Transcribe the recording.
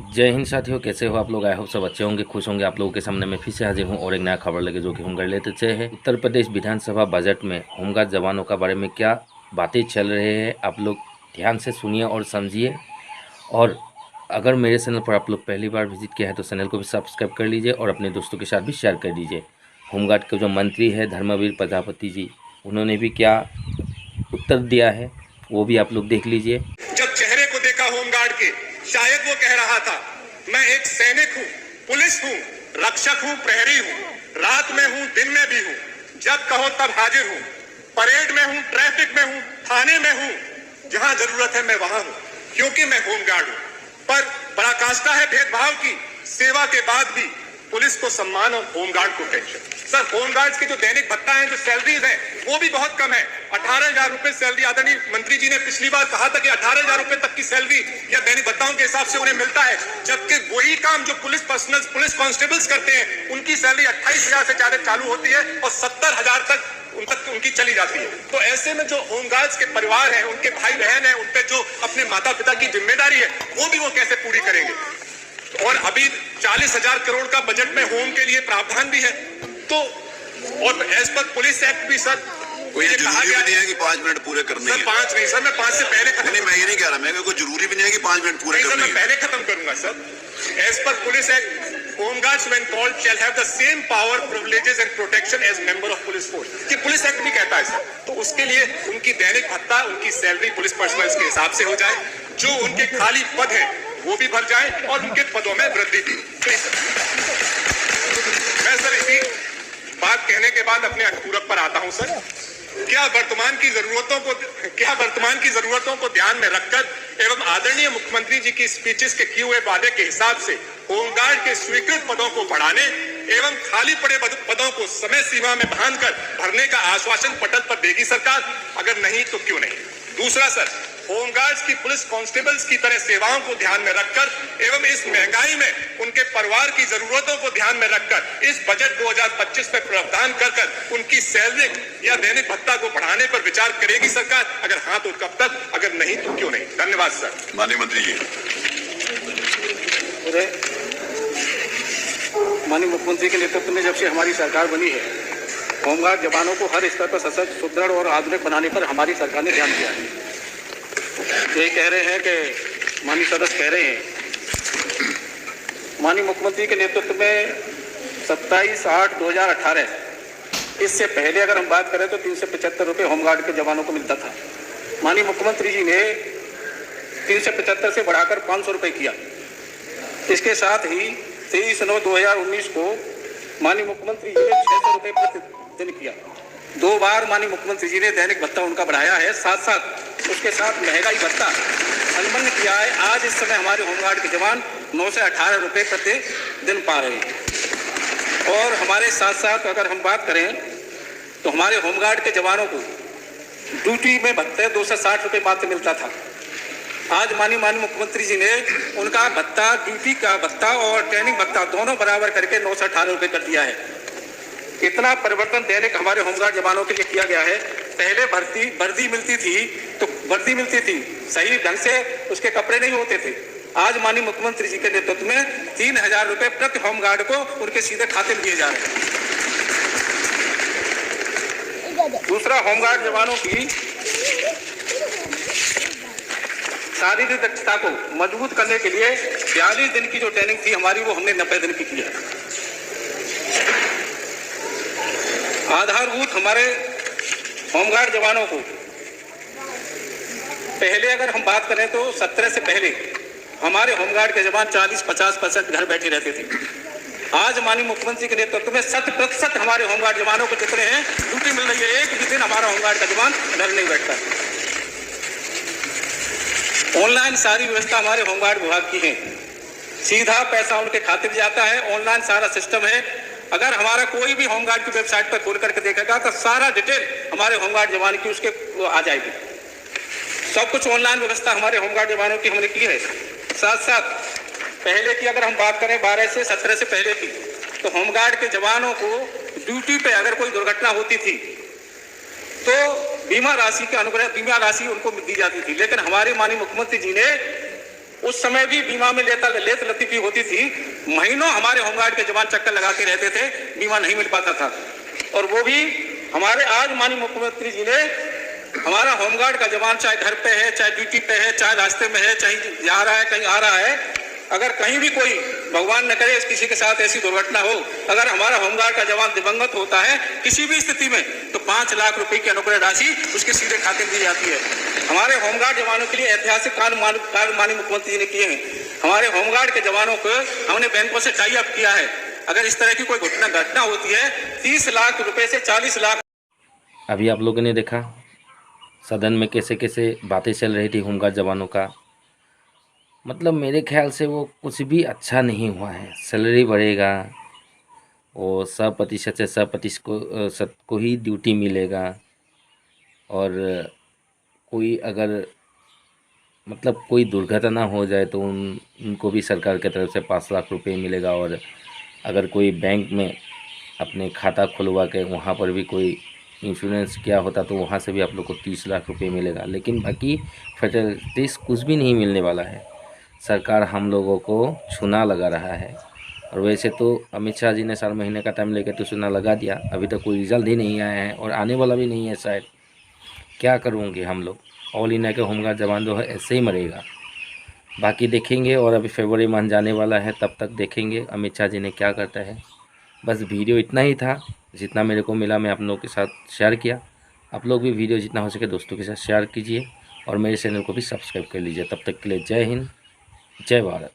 जय हिंद साथियों, कैसे हो आप लोग। आई होप सब अच्छे होंगे, खुश होंगे। आप लोगों के सामने मैं फिर से हाजिर हूं और एक नया खबर लेके, जो कि होमगार्ड लेते है। उत्तर प्रदेश विधानसभा बजट में होमगार्ड जवानों का बारे में क्या बातें चल रहे हैं, आप लोग ध्यान से सुनिए और समझिए। और अगर मेरे चैनल पर आप लोग पहली बार विजिट किया है तो चैनल को भी सब्सक्राइब कर लीजिए और अपने दोस्तों के साथ भी शेयर कर दीजिए। होमगार्ड के जो मंत्री है धर्मवीर प्रजापति जी, उन्होंने भी क्या उत्तर दिया है वो भी आप लोग देख लीजिए। जब चेहरे को देखा होमगार्ड के, शायद वो कह रहा था, मैं एक सैनिक हूँ, पुलिस हूँ, रक्षक हूँ, प्रहरी हूँ, रात में हूँ, दिन में भी हूँ, जब कहो तब हाजिर हूँ, परेड में हूँ, ट्रैफिक में हूँ, थाने में हूँ, जहां जरूरत है मैं वहां हूँ, क्योंकि मैं होमगार्ड हूँ। पर पराकाष्ठा है भेदभाव की, सेवा के बाद भी पुलिस को सम्मान और होमगार्ड को टेंशन। सर, होमगार्ड्स के जो दैनिक भत्ता है, जो सैलरीज है, वो भी बहुत कम है। 18,000 रुपए सैलरी आदरणीय मंत्री जी ने पिछली बार कहा था कि 18,000 रुपए तक की सैलरी या दैनिक भत्ताओं के हिसाब से उन्हें मिलता है, जबकि वही काम जो पुलिस पर्सनल, पुलिस कांस्टेबल्स करते हैं, उनकी सैलरी 28,000 से ज्यादा चालू होती है और 70,000 तक उनकी चली जाती है। तो ऐसे में जो होमगार्ड्स के परिवार हैं, उनके भाई बहन हैं, उन पे जो अपने माता पिता की जिम्मेदारी है, वो भी वो कैसे पूरी करेंगे। और अभी 40,000 करोड़ का बजट में होम के लिए प्रावधान भी है। तो और एज पर पुलिस एक्ट भी सर, कोई जरूरी भी नहीं है कि 5 मिनट पूरे करने सर। 5 नहीं सर, मैं 5 से पहले खत्म नहीं, मैं ये नहीं कह रहा, मैं कोई जरूरी भी नहीं है कि 5 मिनट पूरे करने मैं पहले खत्म करूंगा सर। एज पर police act, home guards when called shall have the same power, privileges and protection as member of police force. ये पुलिस एक्ट भी कहता है सर। तो उसके लिए उनकी दैनिक भत्ता, उनकी सैलरी पुलिस पर्सनल के हिसाब से हो जाए, जो उनके खाली पद है वो भी भर जाए और उनके पदों में वृद्धि भी। मैं सर इसी बात कहने के बाद अपने अनुपूरक पर आता हूं सर। क्या वर्तमान की जरूरतों को ध्यान में रखकर एवं आदरणीय मुख्यमंत्री जी की स्पीचेस के किए हुए वादे के हिसाब से होमगार्ड के स्वीकृत पदों को बढ़ाने एवं खाली पड़े पदों को समय सीमा में बांधकर भरने का आश्वासन पटल पर देगी सरकार? अगर नहीं तो क्यों नहीं? दूसरा सर, होमगार्ड्स की पुलिस कांस्टेबल्स की तरह सेवाओं को ध्यान में रखकर एवं इस महंगाई में उनके परिवार की जरूरतों को ध्यान में रखकर इस बजट 2025 में प्रावधान कर उनकी सैलरी या दैनिक भत्ता को बढ़ाने पर विचार करेगी सरकार? अगर हाँ तो कब तक, अगर नहीं तो क्यों नहीं? धन्यवाद सर। माननीय मंत्री जी। माननीय मुख्यमंत्री के नेतृत्व में जब से हमारी सरकार बनी है, होमगार्ड जवानों को हर स्तर पर सशक्त, सुदृढ़ और आधुनिक बनाने पर हमारी सरकार ने ध्यान दिया है। यही कह रहे हैं कि माननीय सदस्य कह रहे हैं, माननीय मुख्यमंत्री के नेतृत्व में 27/8/2018, इससे पहले अगर हम बात करें तो 375 रुपये होमगार्ड के जवानों को मिलता था। माननीय मुख्यमंत्री जी ने 375 से बढ़ाकर 500 रुपये किया। इसके साथ ही 23/9/2019 को माननीय मुख्यमंत्री जी ने 600 रुपये प्रतिदिन किया। 2 बार माननीय मुख्यमंत्री जी ने दैनिक भत्ता उनका बढ़ाया है, साथ साथ उसके साथ महंगाई भत्ता अनुबंध किया है। आज इस समय हमारे होमगार्ड के जवान 9 से 18 रुपये प्रतिदिन पा रहे हैं। और हमारे साथ साथ अगर हम बात करें तो हमारे होमगार्ड के जवानों को ड्यूटी में भत्ते 260 रुपये मात्र मिलता था। आज माननीय मुख्यमंत्री जी ने उनका भत्ता, ड्यूटी का भत्ता और ट्रेनिंग भत्ता दोनों बराबर करके 9 से 18 रुपये कर दिया है। इतना परिवर्तन दैनिक हमारे होमगार्ड जवानों के लिए किया गया है। पहले वर्दी मिलती थी, सही ढंग से उसके कपड़े नहीं होते थे। आज माननीय मुख्यमंत्री जी के नेतृत्व में 3,000 रुपये प्रति होमगार्ड को उनके सीधे खाते में दिए जा रहे हैं। दूसरा, होमगार्ड जवानों की शारीरिक दक्षता को मजबूत करने के लिए 42 दिन की जो ट्रेनिंग थी हमारी, वो हमने 90 दिन की है। आधारभूत हमारे होमगार्ड जवानों को पहले अगर हम बात करें तो 17 से पहले हमारे होमगार्ड के जवान 40-50% घर बैठे रहते थे। आज माननीय मुख्यमंत्री के नेतृत्व में 100% हमारे होमगार्ड जवानों को जितने हैं ड्यूटी मिल रही है। एक भी दिन हमारा होमगार्ड का जवान घर नहीं बैठता। ऑनलाइन सारी व्यवस्था हमारे होमगार्ड विभाग की है, सीधा पैसा उनके खाते में जाता है। ऑनलाइन सारा सिस्टम है। अगर हमारा कोई भी होमगार्ड की वेबसाइट पर खोल करके देखेगा तो सारा डिटेल हमारे होमगार्ड जवान की उसके आ जाएगी। सब कुछ ऑनलाइन व्यवस्था हमारे होमगार्ड जवानों की हमने की है। साथ साथ पहले की अगर हम बात करें 12 से 17 से पहले की, तो होमगार्ड के जवानों को ड्यूटी पे अगर कोई दुर्घटना होती थी तो बीमा राशि के अनुग्रह बीमा राशि उनको दी जाती थी। लेकिन हमारे माननीय मुख्यमंत्री जी ने उस समय भी बीमा में लेत लतीफी होती थी। महीनों हमारे होमगार्ड के जवान चक्कर लगाते रहते थे, बीमा नहीं मिल पाता था। और वो भी हमारे आज माननीय मुख्यमंत्री जी ने हमारा होमगार्ड का जवान चाहे घर पे है, चाहे ड्यूटी पे है, चाहे रास्ते में है, चाहे जा रहा है, कहीं आ रहा है, अगर कहीं भी कोई भगवान न करे किसी के साथ ऐसी दुर्घटना हो, अगर हमारा होमगार्ड का जवान दिवंगत होता है किसी भी स्थिति में, तो 5 लाख रुपए की अनुग्रह राशि उसके सीधे खाते में दी जाती है। हमारे होमगार्ड जवानों के लिए ऐतिहासिक कार्य माननीय मुख्यमंत्री जी ने किए हैं। हमारे होमगार्ड के जवानों को हमने बैंकों से टाई अप किया है। अगर इस तरह की कोई घटना होती है, 30 लाख रुपए से 40 लाख। अभी आप लोगों ने देखा सदन में कैसे कैसे बातें चल रही थी होमगार्ड जवानों का। मतलब मेरे ख्याल से वो कुछ भी अच्छा नहीं हुआ है। सैलरी बढ़ेगा और 100% से 100% को ही ड्यूटी मिलेगा, और कोई अगर मतलब कोई दुर्घटना हो जाए तो उनको भी सरकार की तरफ से 5 लाख रुपए मिलेगा, और अगर कोई बैंक में अपने खाता खुलवा के वहाँ पर भी कोई इंश्योरेंस किया होता तो वहाँ से भी आप लोग को 30 लाख रुपए मिलेगा। लेकिन बाकी फैसिलिटीज़ कुछ भी नहीं मिलने वाला है। सरकार हम लोगों को चूना लगा रहा है। और वैसे तो अमित शाह जी ने 4 महीने का टाइम लेकर तो चूना लगा दिया, अभी तक कोई रिजल्ट ही नहीं आया है और आने वाला भी नहीं है शायद। क्या करूँगे हम लोग? ऑल इंडिया के होमगार्ड जवान जो है ऐसे ही मरेगा। बाकी देखेंगे, और अभी फरवरी मंथ जाने वाला है, तब तक देखेंगे अमित शाह जी ने क्या करता है। बस वीडियो इतना ही था, जितना मेरे को मिला मैं आप लोगों के साथ शेयर किया। आप लोग भी वीडियो जितना हो सके दोस्तों के साथ शेयर कीजिए और मेरे चैनल को भी सब्सक्राइब कर लीजिए। तब तक के लिए जय हिंद, जय भारत।